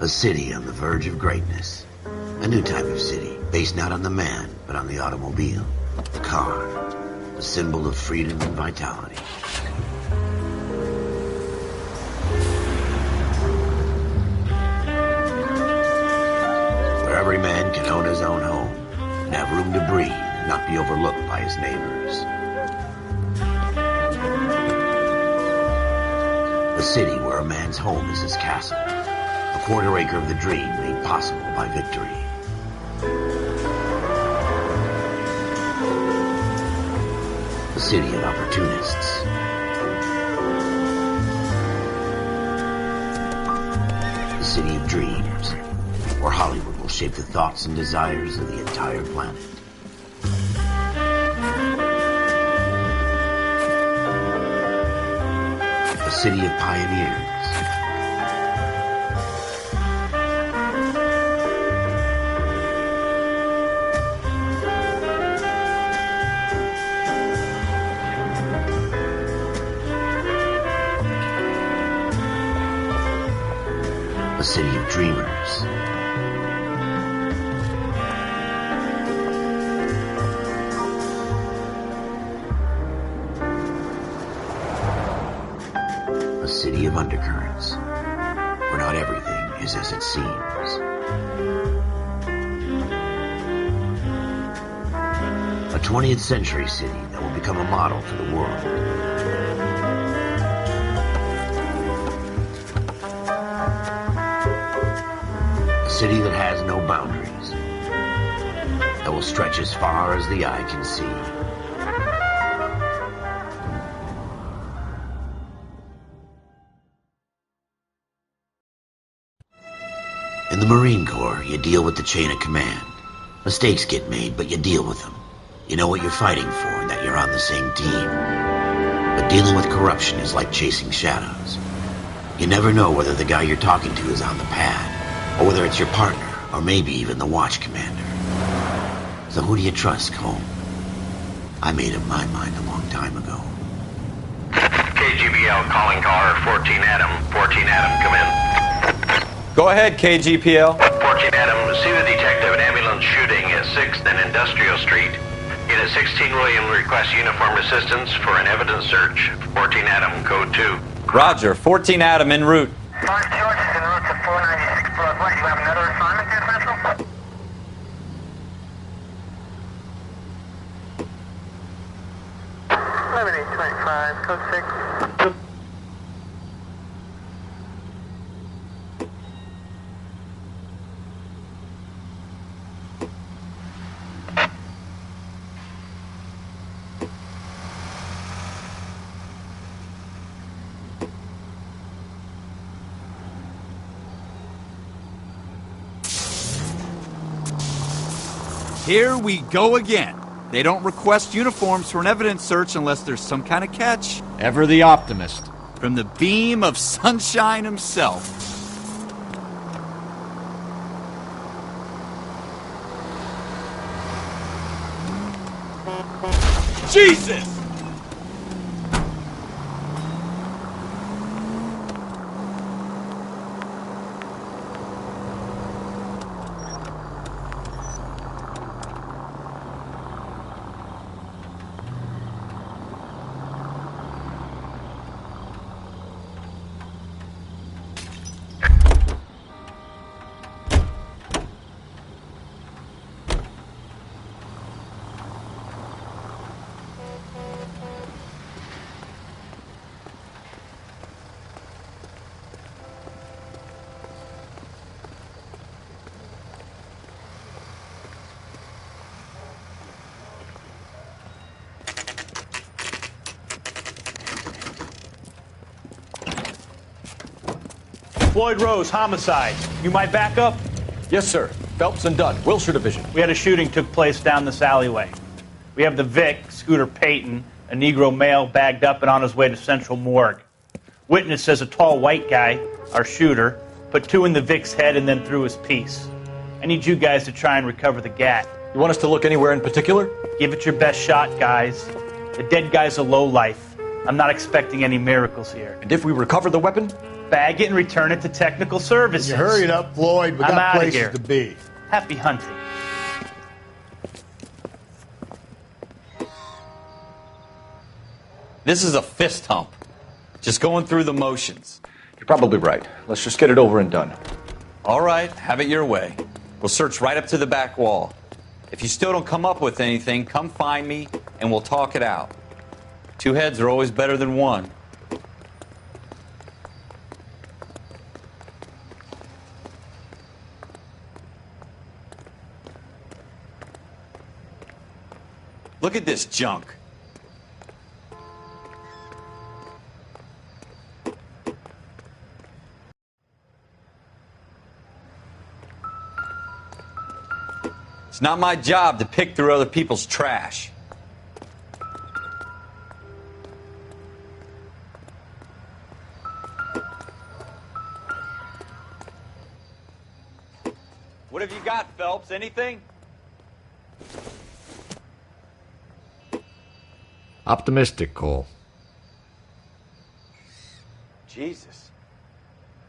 A city on the verge of greatness. A new type of city, based not on the man, but on the automobile. The car. The symbol of freedom and vitality. Where every man can own his own home, and have room to breathe, and not be overlooked by his neighbors. A city where a man's home is his castle. A quarter acre of the dream made possible by victory. A city of opportunists. A city of dreams, where Hollywood will shape the thoughts and desires of the entire planet. A city of pioneers. A city of dreamers. A city of undercurrents, where not everything is as it seems. A 20th century city that will become a model for the world. A city that has no boundaries, that will stretch as far as the eye can see. In the Marine Corps, you deal with the chain of command. Mistakes get made, but you deal with them. You know what you're fighting for and that you're on the same team. But dealing with corruption is like chasing shadows. You never know whether the guy you're talking to is on the pad, or whether it's your partner, or maybe even the watch commander. So who do you trust, Cole? I made up my mind a long time ago. KGBL calling caller 14 Adam. 14 Adam, come in. Go ahead, KGPL. 14 Adam, see the detective an ambulance shooting at 6th and Industrial Street. Unit 16 William requests uniformed assistance for an evidence search. 14 Adam, code 2. Roger, 14 Adam en route. 5 George is en route to 496 Broadway. You have another assignment there, Central? 11825, code 6. Here we go again. They don't request uniforms for an evidence search unless there's some kind of catch. Ever the optimist. From the beam of sunshine himself. Jesus! Floyd Rose, homicide. You might back up? Yes, sir. Phelps and Dunn, Wilshire Division. We had a shooting took place down this alleyway. We have the Vic, Scooter Payton, a Negro male bagged up and on his way to Central Morgue. Witness says a tall white guy, our shooter, put 2 in the Vic's head and then threw his piece. I need you guys to try and recover the gat. You want us to look anywhere in particular? Give it your best shot, guys. The dead guy's a lowlife. I'm not expecting any miracles here. And if we recover the weapon? Bag it and return it to technical services. You hurry it up, Floyd. We I'm got outta places here. to be. Happy hunting. This is a fist hump. Just going through the motions. You're probably right. Let's just get it over and done. All right, have it your way. We'll search right up to the back wall. If you still don't come up with anything, come find me and we'll talk it out. Two heads are always better than one. Look at this junk. It's not my job to pick through other people's trash. What have you got, Phelps? Anything? Optimistic, Cole. Jesus.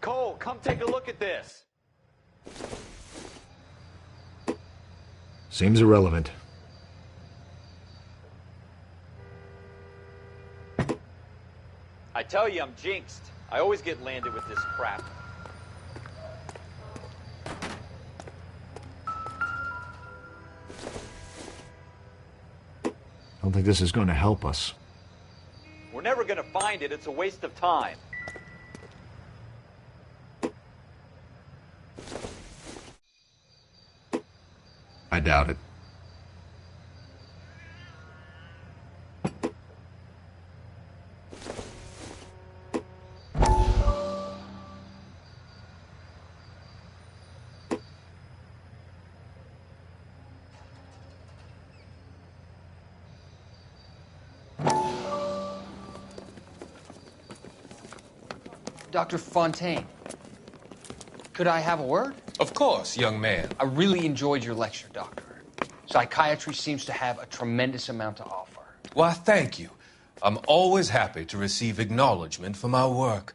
Cole, come take a look at this. Seems irrelevant. I tell you, I'm jinxed. I always get landed with this crap. I don't think this is going to help us. We're never going to find it. It's a waste of time. I doubt it. Dr. Fontaine, could I have a word? Of course, young man. I really enjoyed your lecture, Doctor. Psychiatry seems to have a tremendous amount to offer. Why, thank you. I'm always happy to receive acknowledgement for my work.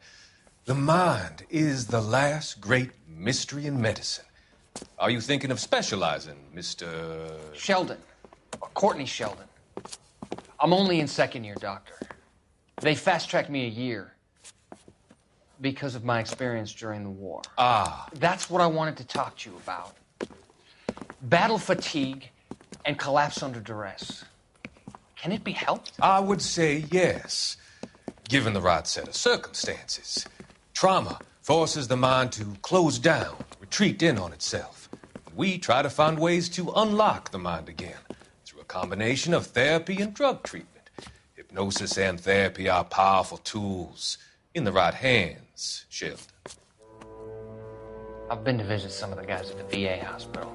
The mind is the last great mystery in medicine. Are you thinking of specializing, Mr. Sheldon. Courtney Sheldon. I'm only in second year, Doctor. They fast-tracked me a year because of my experience during the war. Ah. That's what I wanted to talk to you about. Battle fatigue and collapse under duress. Can it be helped? I would say yes, given the right set of circumstances. Trauma forces the mind to close down, retreat in on itself. We try to find ways to unlock the mind again through a combination of therapy and drug treatment. Hypnosis and therapy are powerful tools in the right hands, Sheldon. I've been to visit some of the guys at the VA hospital.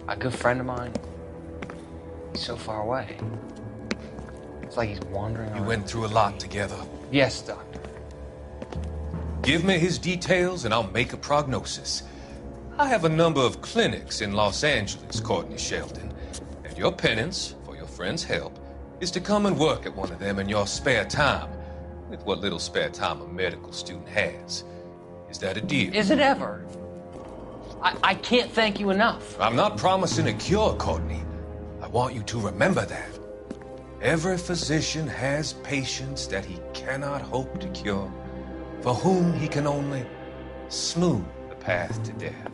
A good friend of mine, he's so far away. It's like he's wandering around. You went through a lot together. Yes, Doctor. Give me his details and I'll make a prognosis. I have a number of clinics in Los Angeles, Courtney Sheldon, and your penance, for your friend's help, is to come and work at one of them in your spare time, with what little spare time a medical student has. Is that a deal? Is it ever? I can't thank you enough. I'm not promising a cure, Courtney. I want you to remember that. Every physician has patients that he cannot hope to cure, for whom he can only smooth the path to death.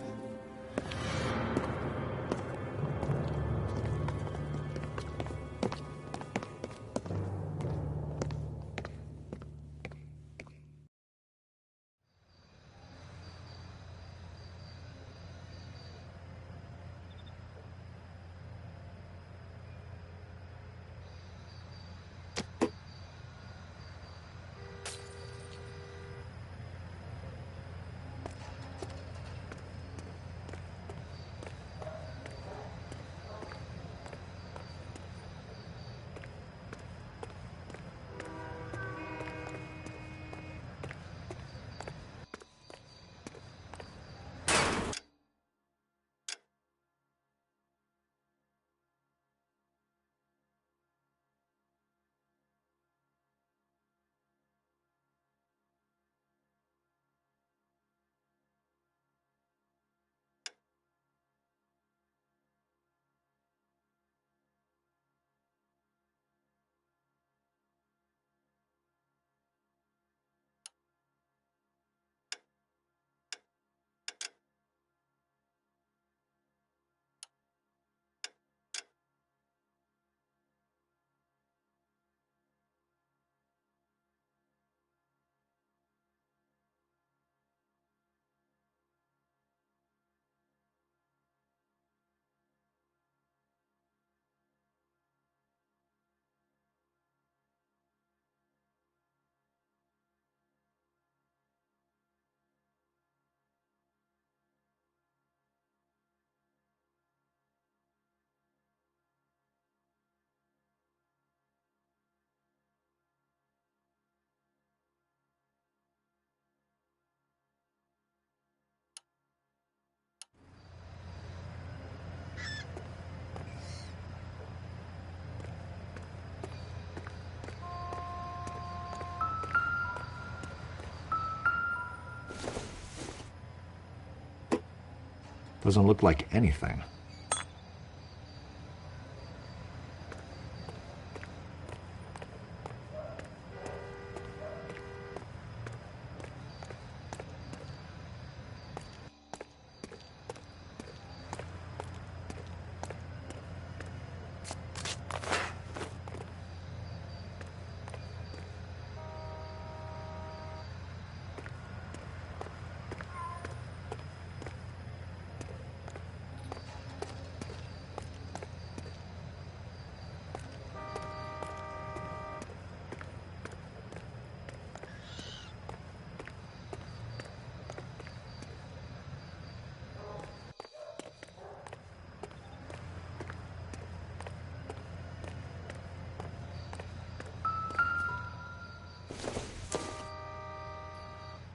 Doesn't look like anything.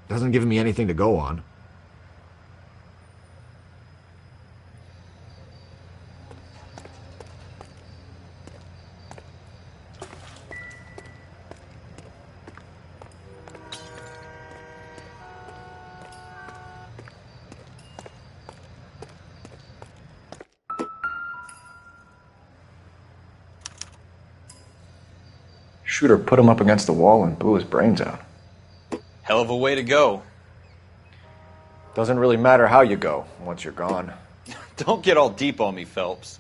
Doesn't give me anything to go on. Shooter put him up against the wall and blew his brains out. Hell of a way to go. Doesn't really matter how you go once you're gone. Don't get all deep on me, Phelps.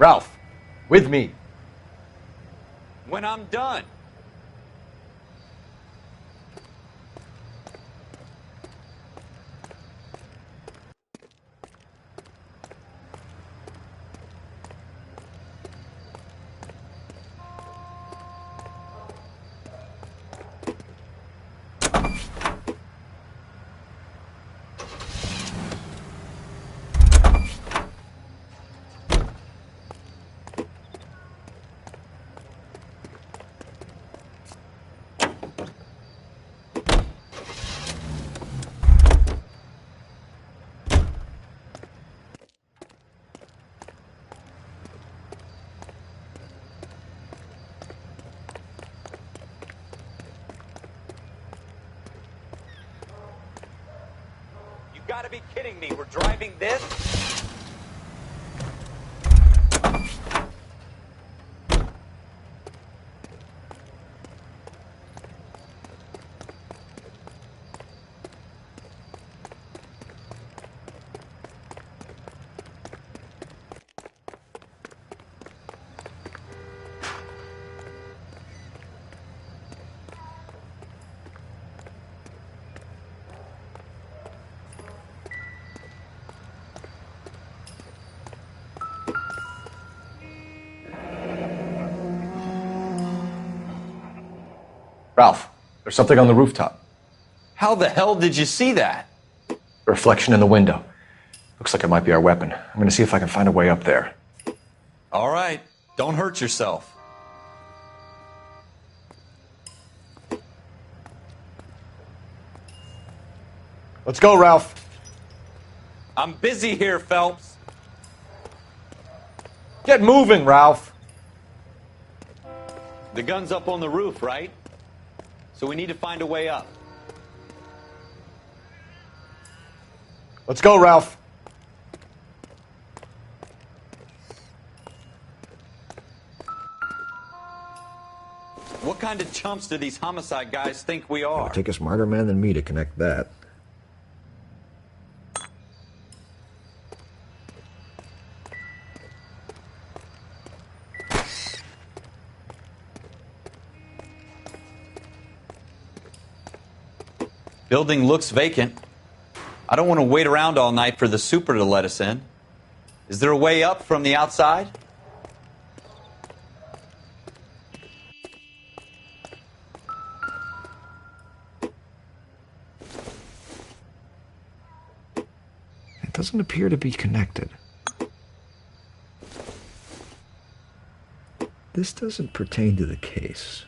Ralph, with me. When I'm done. got to be kidding me. We're driving this? Ralph, there's something on the rooftop. How the hell did you see that? A reflection in the window. Looks like it might be our weapon. I'm gonna see if I can find a way up there. All right. Don't hurt yourself. Let's go, Ralph. I'm busy here, Phelps. Get moving, Ralph. The gun's up on the roof, right? So we need to find a way up. Let's go, Ralph. What kind of chumps do these homicide guys think we are? It'll take a smarter man than me to connect that. Building looks vacant. I don't want to wait around all night for the super to let us in. Is there a way up from the outside? It doesn't appear to be connected. This doesn't pertain to the case.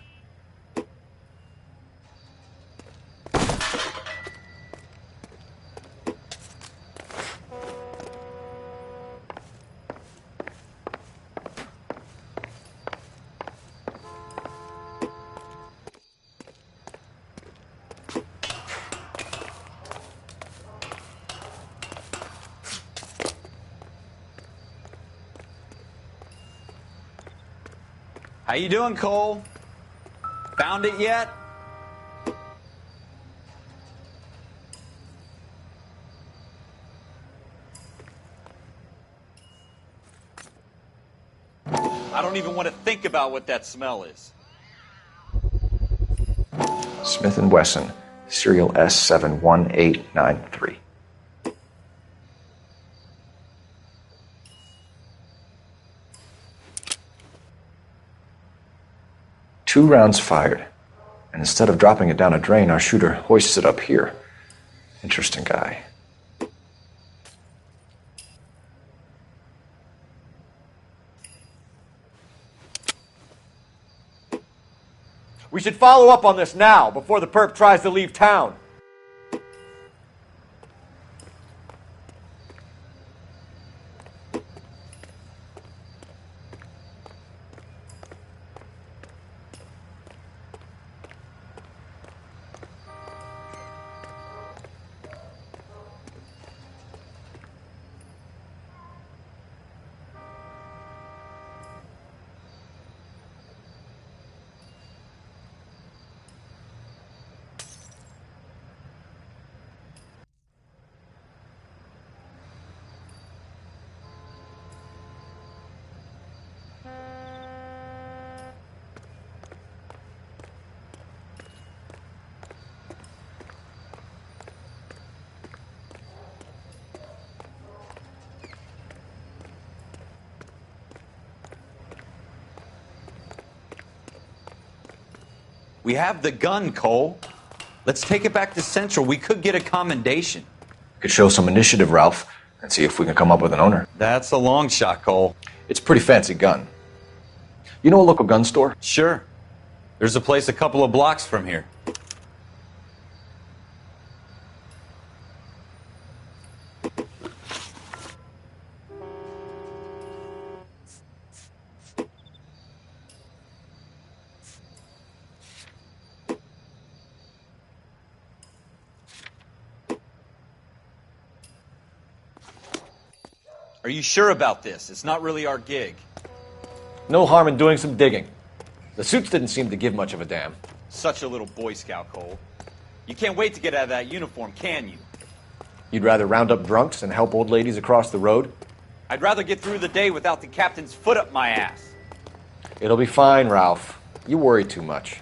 How you doing, Cole? Found it yet? I don't even want to think about what that smell is. Smith & Wesson, serial S71893. Two rounds fired, and instead of dropping it down a drain, our shooter hoists it up here. Interesting guy. We should follow up on this now, before the perp tries to leave town. We have the gun, Cole. Let's take it back to Central. We could get a commendation. Could show some initiative, Ralph, and see if we can come up with an owner. That's a long shot, Cole. It's a pretty fancy gun. You know a local gun store? Sure. There's a place a couple of blocks from here. Are you sure about this? It's not really our gig. No harm in doing some digging. The suits didn't seem to give much of a damn. Such a little Boy Scout, Cole. You can't wait to get out of that uniform, can you? You'd rather round up drunks and help old ladies across the road? I'd rather get through the day without the captain's foot up my ass. It'll be fine, Ralph. You worry too much.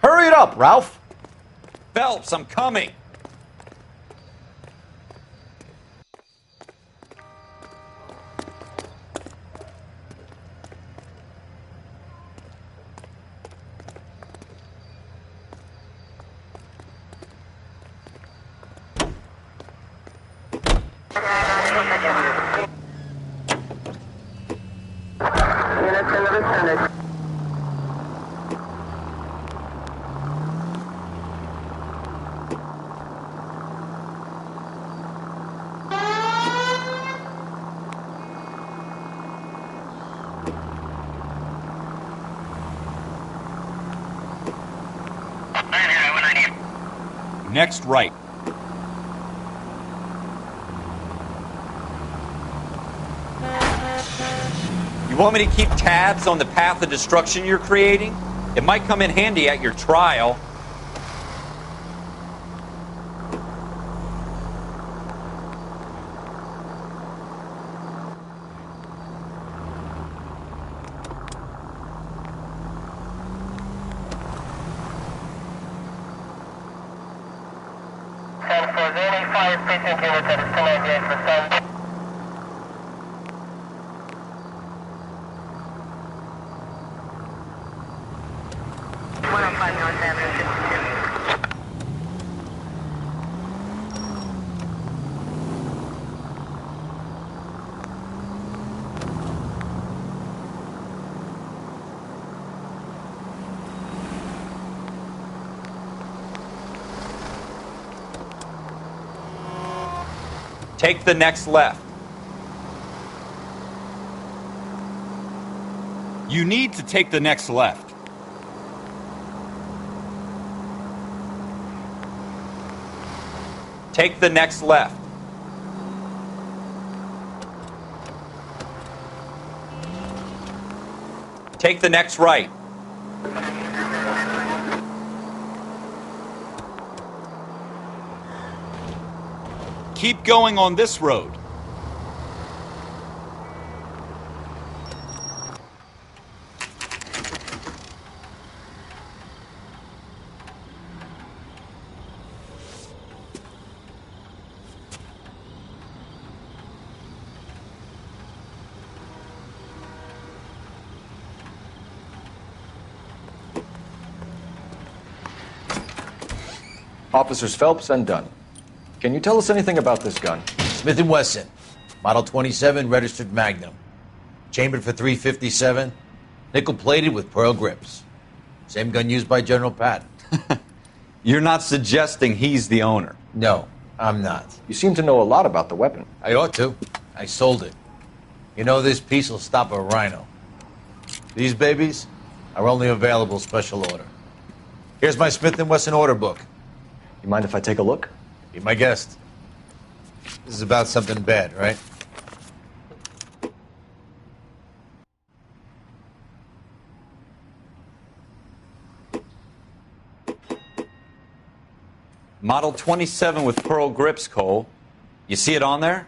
Hurry it up, Ralph! Phelps, I'm coming! Next right. You want me to keep tabs on the path of destruction you're creating? It might come in handy at your trial. Take the next left. You need to take the next left. Take the next left. Take the next right. Keep going on this road. Officers Phelps and Dunn. Can you tell us anything about this gun? Smith & Wesson, Model 27, registered Magnum. Chambered for .357, nickel-plated with pearl grips. Same gun used by General Patton. You're not suggesting he's the owner? No, I'm not. You seem to know a lot about the weapon. I ought to. I sold it. You know, this piece will stop a rhino. These babies are only available special order. Here's my Smith & Wesson order book. You mind if I take a look? Be my guest. This is about something bad, right? Model 27 with pearl grips, Cole. You see it on there?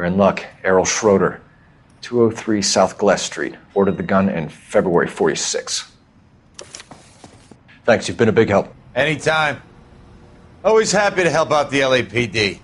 We're in luck. Errol Schroeder, 203 South Glass Street. Ordered the gun in February 46. Thanks, you've been a big help. Anytime. Always happy to help out the LAPD.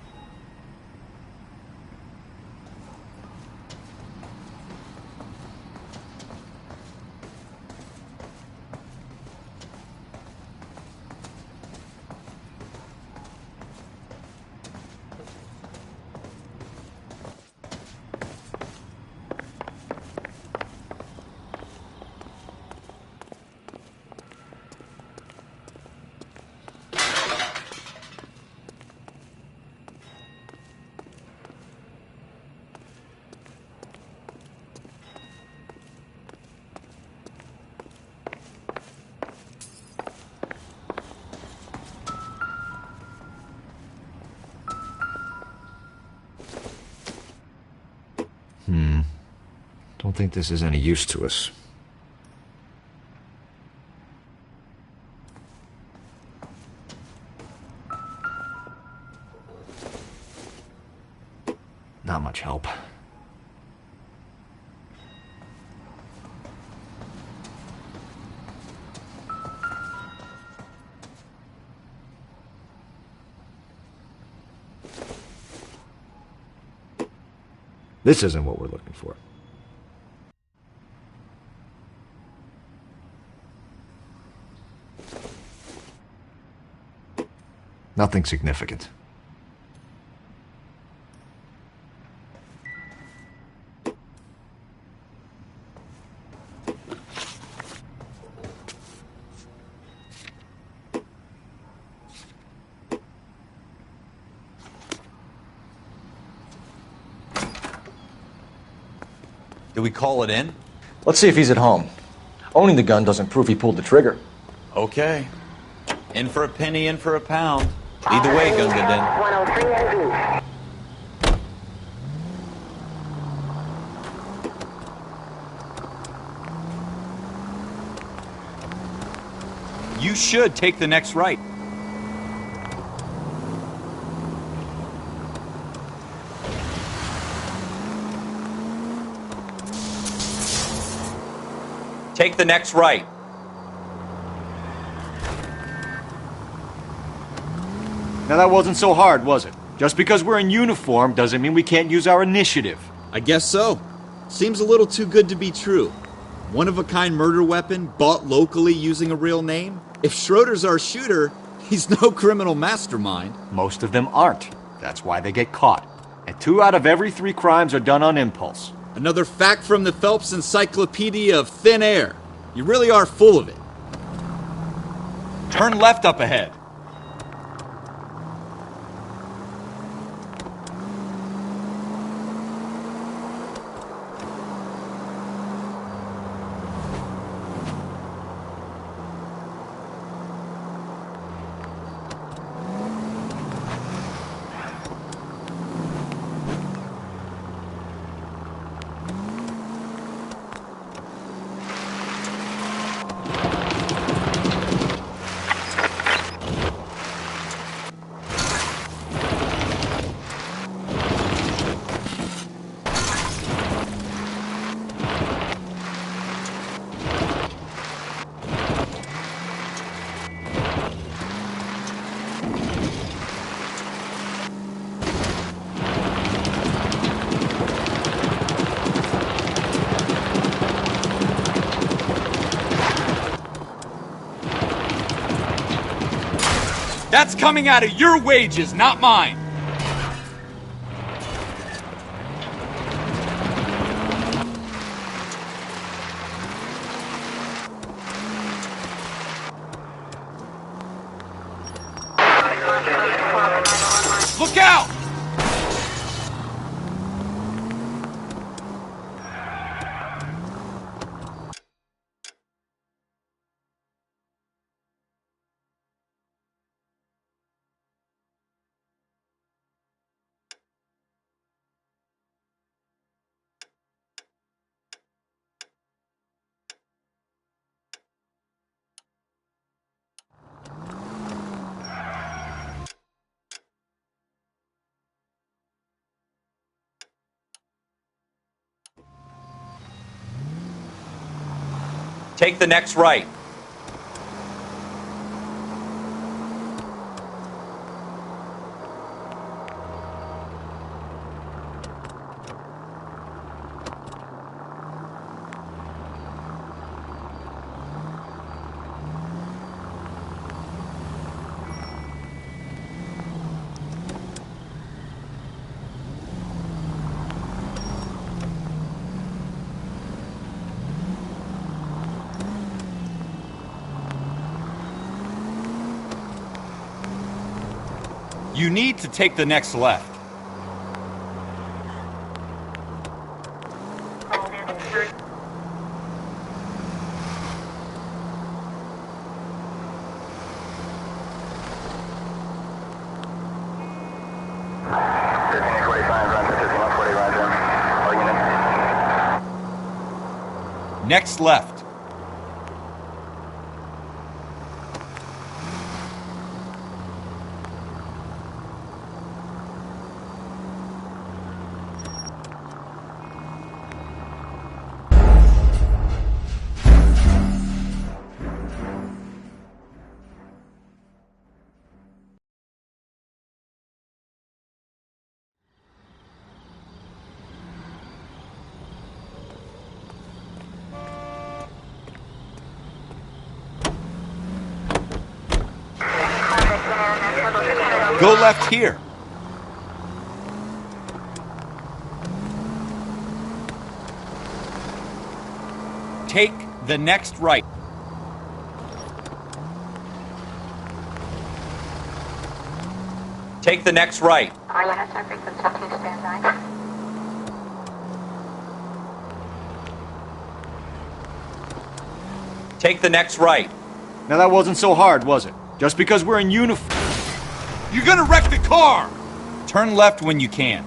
Don't think this is any use to us. Not much help. This isn't what we're looking for. Nothing significant. Do we call it in? Let's see if he's at home. Owning the gun doesn't prove he pulled the trigger. Okay. In for a penny, in for a pound. Either way, Gungadin. 103 NV. You should take the next right. Take the next right. Now that wasn't so hard, was it? Just because we're in uniform doesn't mean we can't use our initiative. I guess so. Seems a little too good to be true. One-of-a-kind murder weapon bought locally using a real name? If Schroeder's our shooter, he's no criminal mastermind. Most of them aren't. That's why they get caught. And 2 out of every 3 crimes are done on impulse. Another fact from the Phelps Encyclopedia of Thin Air. You really are full of it. Turn left up ahead. That's coming out of your wages, not mine. Look out! Take the next right. You need to take the next left. Next left. Go left here. Take the next right. Take the next right. Take the next right. Now that wasn't so hard, was it? Just because we're in uniform. You're gonna wreck the car! Turn left when you can.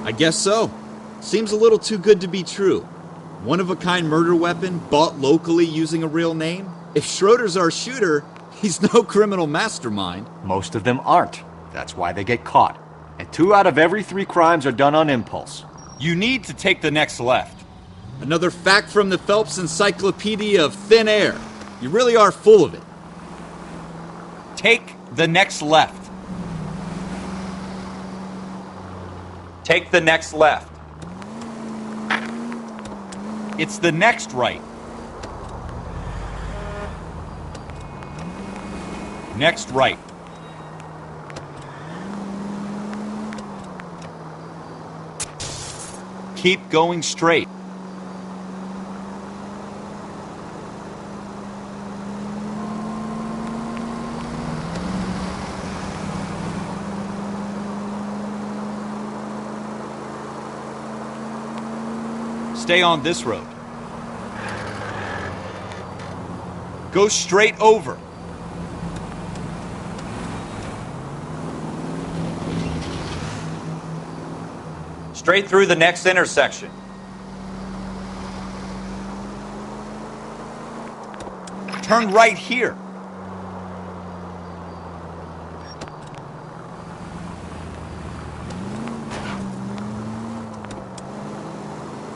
I guess so. Seems a little too good to be true. One-of-a-kind murder weapon bought locally using a real name? If Schroeder's our shooter, he's no criminal mastermind. Most of them aren't. That's why they get caught. And 2 out of every 3 crimes are done on impulse. You need to take the next left. Another fact from the Phelps Encyclopedia of Thin Air. You really are full of it. Take the next left. Take the next left. It's the next right. Next right. Keep going straight. Stay on this road. Go straight over. Straight through the next intersection. Turn right here.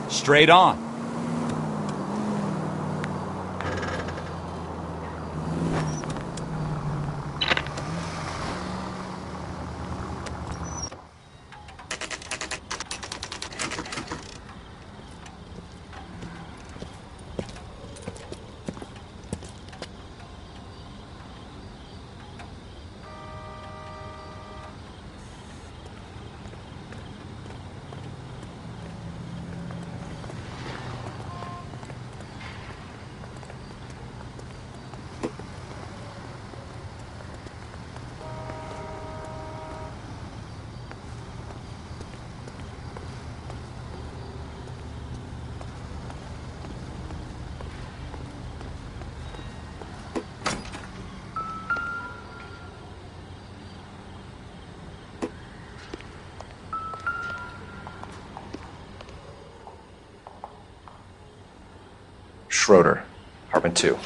Straight on. Schroeder, apartment 2.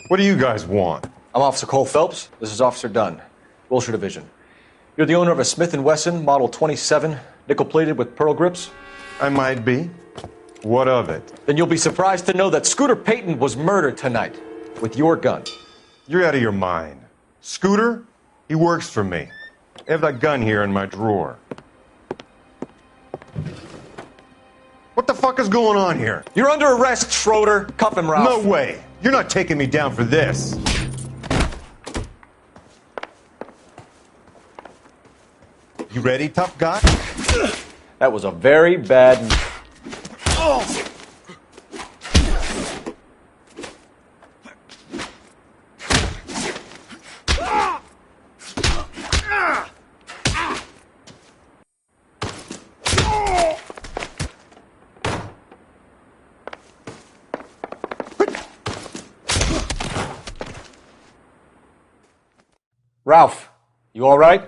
What do you guys want? I'm Officer Cole Phelps. This is Officer Dunn, Wilshire Division. You're the owner of a Smith & Wesson Model 27, nickel-plated with pearl grips? I might be. What of it? Then you'll be surprised to know that Scooter Payton was murdered tonight with your gun. You're out of your mind. Scooter? He works for me. I have that gun here in my drawer. What the fuck is going on here? You're under arrest, Schroeder. Cuff him, Ralph. No way. You're not taking me down for this. You ready, tough guy? That was a very bad... Oh! Ralph, you all right?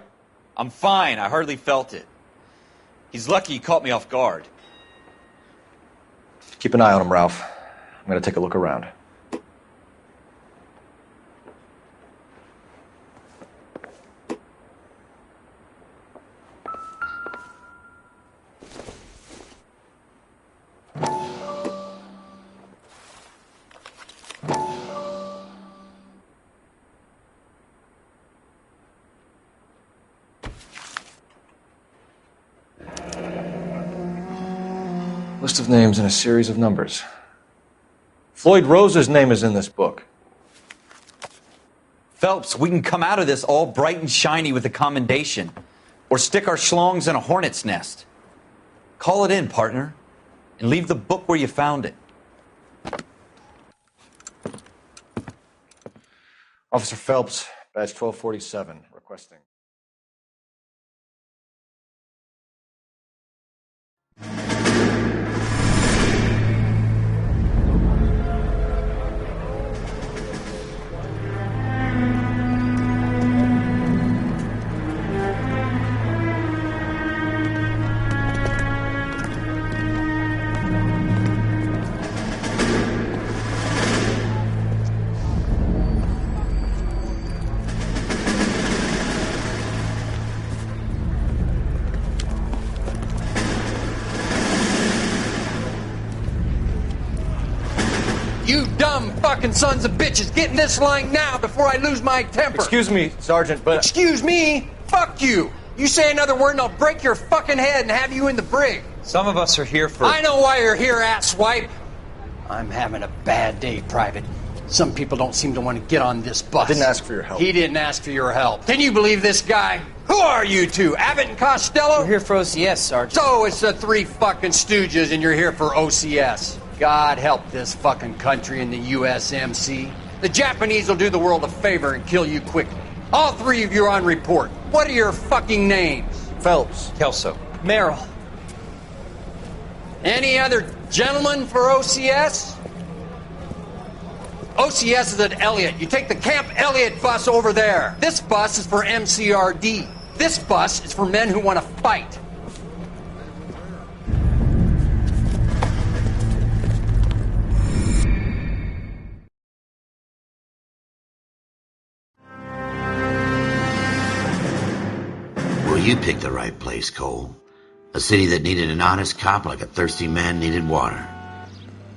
I'm fine. I hardly felt it. He's lucky he caught me off guard. Keep an eye on him, Ralph. I'm going to take a look around. List of names and a series of numbers. Floyd Rose's name is in this book. Phelps, we can come out of this all bright and shiny with a commendation. Or stick our schlongs in a hornet's nest. Call it in, partner. And leave the book where you found it. Officer Phelps, badge 1247, requesting. You dumb fucking sons of bitches, get in this line now before I lose my temper. Excuse me, Sergeant, but... Excuse me? Fuck you. You say another word and I'll break your fucking head and have you in the brig. Some of us are here for... I know why you're here, asswipe. I'm having a bad day, Private. Some people don't seem to want to get on this bus. I didn't ask for your help. He didn't ask for your help. Can you believe this guy? Who are you two? Abbott and Costello? We're here for OCS, Sergeant. So it's the three fucking stooges and you're here for OCS. God help this fucking country and the USMC. The Japanese will do the world a favor and kill you quickly. All three of you are on report. What are your fucking names? Phelps. Kelso. Merrill. Any other gentlemen for OCS? OCS is at Elliott. You take the Camp Elliott bus over there. This bus is for MCRD. This bus is for men who want to fight. Well, you picked the right place, Cole. A city that needed an honest cop like a thirsty man needed water.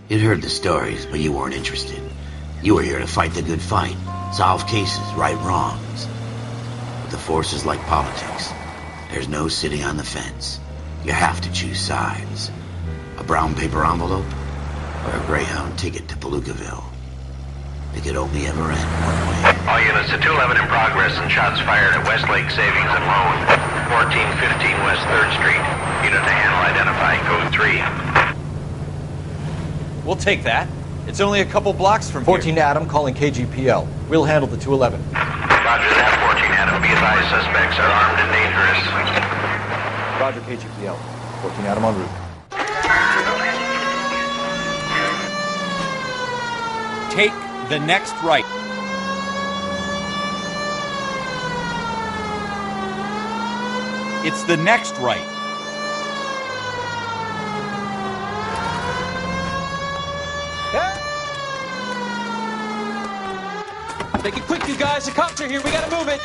You'd heard the stories, but you weren't interested. You were here to fight the good fight, solve cases, right wrongs. But the force is like politics. There's no sitting on the fence. You have to choose sides. A brown paper envelope or a Greyhound ticket to Palookaville. It could only ever end one way. All units to 211 in progress and shots fired at Westlake Savings and Loan, 1415 West 3rd Street. Unit to handle identify code 3. We'll take that. It's only a couple blocks from 14 Adam calling KGPL. We'll handle the 211. Roger that, 14 Adam. Be advised, suspects are armed and dangerous. Roger, KGPL. 14 Adam en route. Take the next right. It's the next right. Make it quick, you guys. The cops are here. We gotta move it.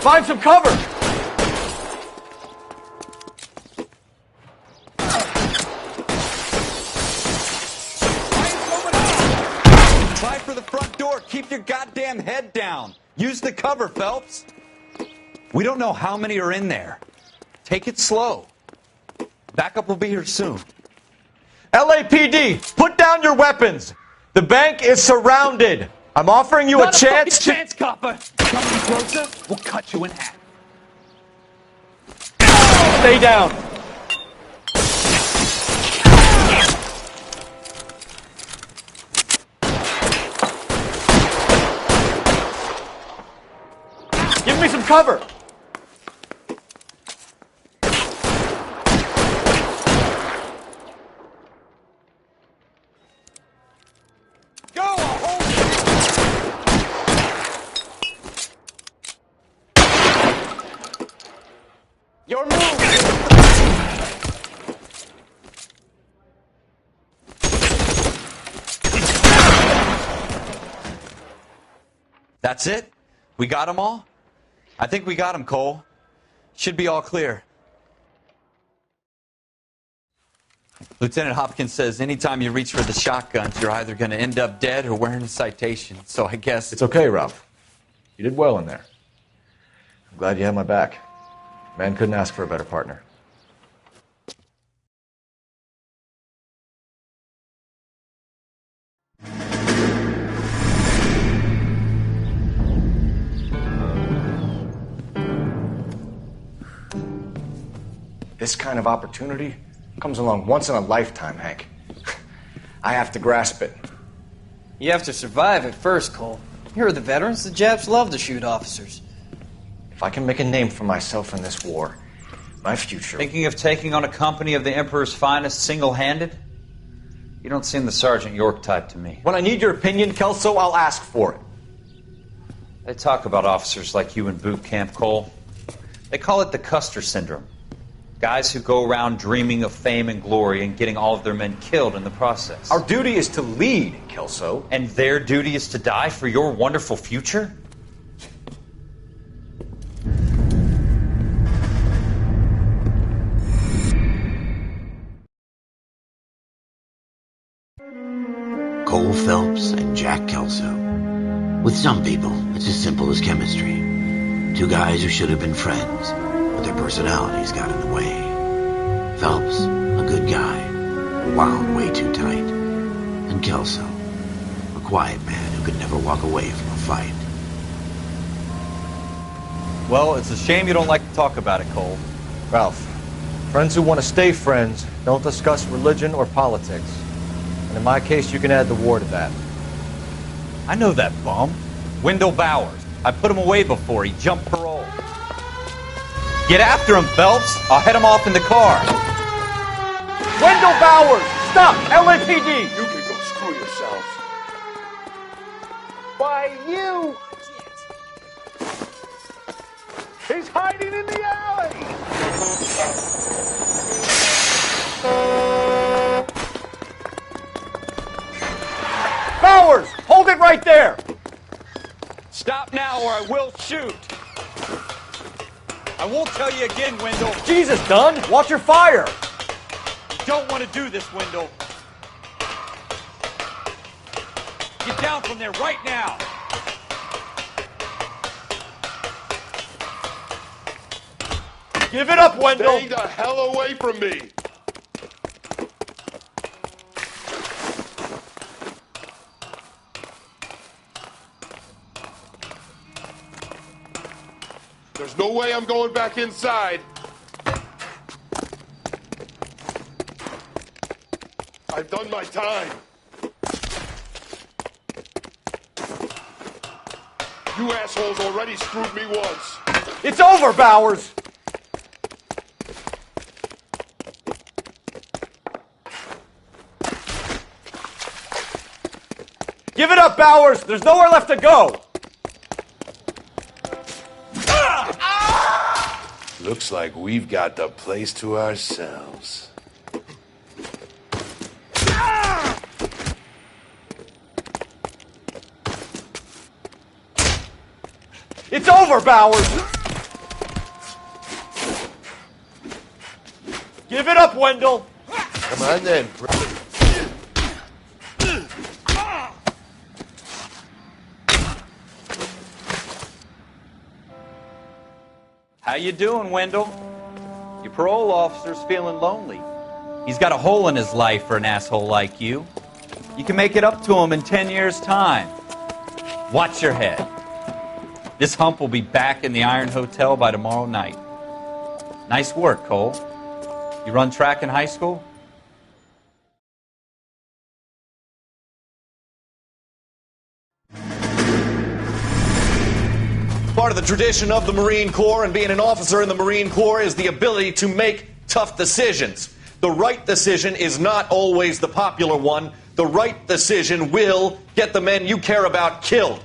Find some cover! Try for the front door. Keep your goddamn head down. Use the cover, Phelps. We don't know how many are in there. Take it slow. Backup will be here soon. LAPD, put down your weapons. The bank is surrounded. I'm offering you a chance to... chance, copper. Come any closer, we'll cut you in half. Stay down. Give me some cover. Go, I'll hold you. Your move. That's it? We got them all? I think we got them, Cole. Should be all clear. Lieutenant Hopkins says anytime you reach for the shotguns, you're either going to end up dead or wearing a citation. So I guess... It's okay, Ralph. You did well in there. I'm glad you had my back. Man couldn't ask for a better partner. This kind of opportunity comes along once in a lifetime, Hank. I have to grasp it. You have to survive it first, Cole. Here are the veterans. The Japs love to shoot officers. If I can make a name for myself in this war, my future... Thinking of taking on a company of the Emperor's finest single-handed? You don't seem the Sergeant York type to me. When I need your opinion, Kelso, I'll ask for it. They talk about officers like you in boot camp, Cole. They call it the Custer Syndrome. Guys who go around dreaming of fame and glory and getting all of their men killed in the process. Our duty is to lead, Kelso. And their duty is to die for your wonderful future? Cole Phelps and Jack Kelso. With some people, it's as simple as chemistry. Two guys who should have been friends, but their personalities got in the way. Phelps, a good guy, wound way too tight. And Kelso, a quiet man who could never walk away from a fight. Well, it's a shame you don't like to talk about it, Cole. Ralph, friends who want to stay friends don't discuss religion or politics. And in my case, you can add the war to that. I know that bum. Wendell Bowers. I put him away before. He jumped parole. Get after him, Phelps. I'll head him off in the car. Wendell Bowers! Stop! LAPD! You can go screw yourself. Why, you... He's hiding in the alley! Bowers! Hold it right there! Stop now or I will shoot. I won't tell you again, Wendell. Jesus, Dunn! Watch your fire! You don't want to do this, Wendell. Get down from there right now. Give it up, Wendell! Stay the hell away from me! There's no way I'm going back inside. I've done my time. You assholes already screwed me once. It's over, Bowers! Give it up, Bowers! There's nowhere left to go! Looks like we've got the place to ourselves. It's over, Bowers! Give it up, Wendell! Come on then. How you doing, Wendell? Your parole officer's feeling lonely. He's got a hole in his life for an asshole like you. You can make it up to him in 10 years' time. Watch your head. This hump will be back in the Iron Hotel by tomorrow night. Nice work, Cole. You run track in high school? Part of the tradition of the Marine Corps and being an officer in the Marine Corps is the ability to make tough decisions. The right decision is not always the popular one. The right decision will get the men you care about killed.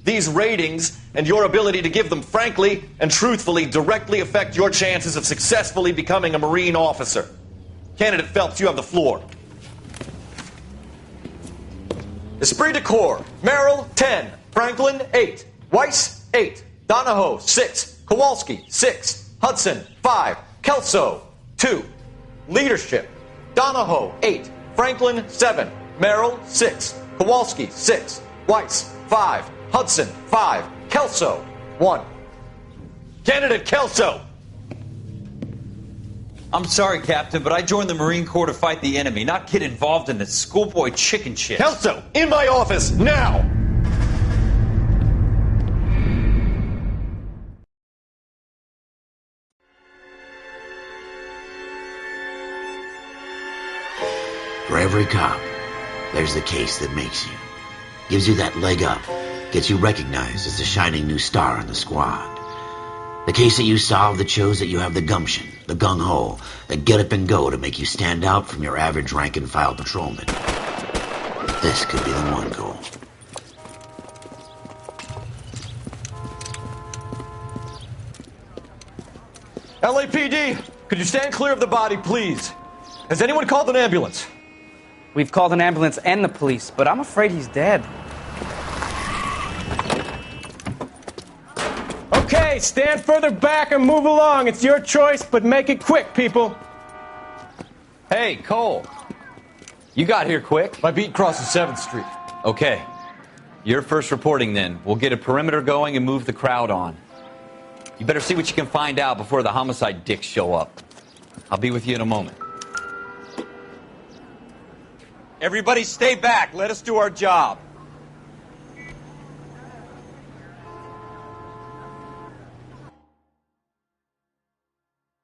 These ratings and your ability to give them frankly and truthfully directly affect your chances of successfully becoming a Marine officer. Candidate Phelps, you have the floor. Esprit de Corps, Merrill, 10. Franklin, 8. Weiss, 8. Donahoe, 6. Kowalski, 6. Hudson, 5. Kelso, 2. Leadership, Donahoe, 8. Franklin, 7. Merrill, 6. Kowalski, 6. Weiss, 5. Hudson, 5. Kelso, 1. Candidate Kelso! I'm sorry, Captain, but I joined the Marine Corps to fight the enemy, not get involved in this schoolboy chicken shit. Kelso, in my office, now! For every cop, there's the case that makes you. Gives you that leg up. Gets you recognized as the shining new star in the squad. The case that you solve that shows that you have the gumption, the gung-ho, the get up and go to make you stand out from your average rank-and-file patrolman. This could be the one, Cole. LAPD, could you stand clear of the body, please? Has anyone called an ambulance? We've called an ambulance and the police, but I'm afraid he's dead. Okay, stand further back and move along. It's your choice, but make it quick, people. Hey, Cole. You got here quick. My beat crosses 7th Street. Okay. You're first reporting then. We'll get a perimeter going and move the crowd on. You better see what you can find out before the homicide dicks show up. I'll be with you in a moment. Everybody stay back. Let us do our job.